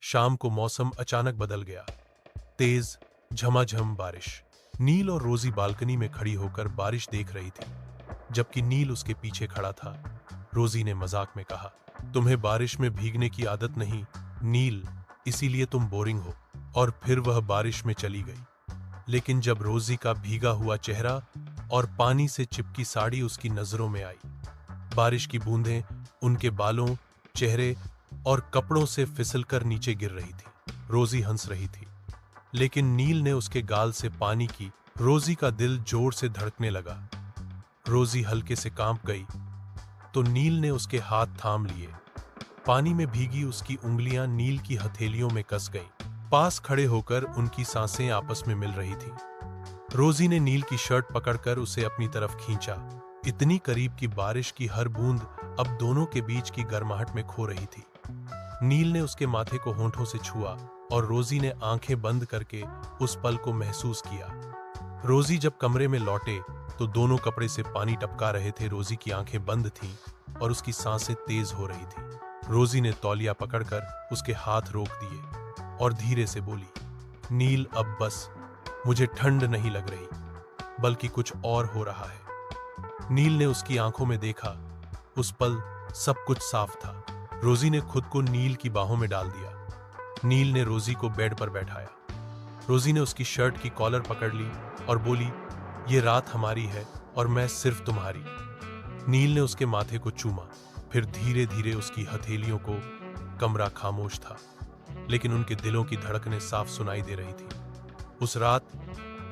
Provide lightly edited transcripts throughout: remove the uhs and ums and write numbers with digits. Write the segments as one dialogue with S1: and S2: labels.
S1: शाम को मौसम अचानक बदल गया। तेज झमाझम बारिश। नील और रोजी बालकनी में खड़ी होकर बारिश देख रही थी, जबकि नील उसके पीछे खड़ा था। रोजी ने मजाक में कहा, तुम्हें बारिश में भीगने की आदत नहीं नील, इसीलिए तुम बोरिंग हो। और फिर वह बारिश में चली गई। लेकिन जब रोजी का भीगा हुआ चेहरा और पानी से चिपकी साड़ी उसकी नजरों में आई, बारिश की बूंदें उनके बालों, चेहरे और कपड़ों से फिसलकर नीचे गिर रही थी। रोजी हंस रही थी, लेकिन नील ने उसके गाल से पानी की। रोजी का दिल जोर से धड़कने लगा। रोजी हल्के से कांप गई तो नील ने उसके हाथ थाम लिए। पानी में भीगी उसकी उंगलियां नील की हथेलियों में कस गईं। पास खड़े होकर उनकी सांसें आपस में मिल रही थी। रोजी ने नील की शर्ट पकड़कर उसे अपनी तरफ खींचा, इतनी करीब कि बारिश की हर बूंद अब दोनों के बीच की गर्माहट में खो रही थी। नील ने उसके माथे को होंठों से छुआ और रोजी ने आंखें बंद करके उस पल को महसूस किया। रोजी जब कमरे में लौटे तो दोनों कपड़े से पानी टपका रहे थे। रोजी की आंखें बंद थीं और उसकी सांसें तेज हो रही थीं। रोजी ने तौलिया पकड़कर उसके हाथ रोक दिए और धीरे से बोली, नील अब बस, मुझे ठंड नहीं लग रही, बल्कि कुछ और हो रहा है। नील ने उसकी आंखों में देखा। उस पल सब कुछ साफ था। रोजी ने खुद को नील की बाहों में डाल दिया। नील ने रोजी को बेड पर बैठाया। रोजी ने उसकी शर्ट की कॉलर पकड़ ली और बोली, ये रात हमारी है और मैं सिर्फ तुम्हारी। नील ने उसके माथे को चूमा, फिर धीरे धीरे उसकी हथेलियों को। कमरा खामोश था, लेकिन उनके दिलों की धड़कनें साफ सुनाई दे रही थी। उस रात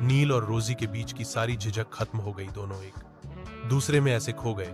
S1: नील और रोजी के बीच की सारी झिझक खत्म हो गई। दोनों एक दूसरे में ऐसे खो गए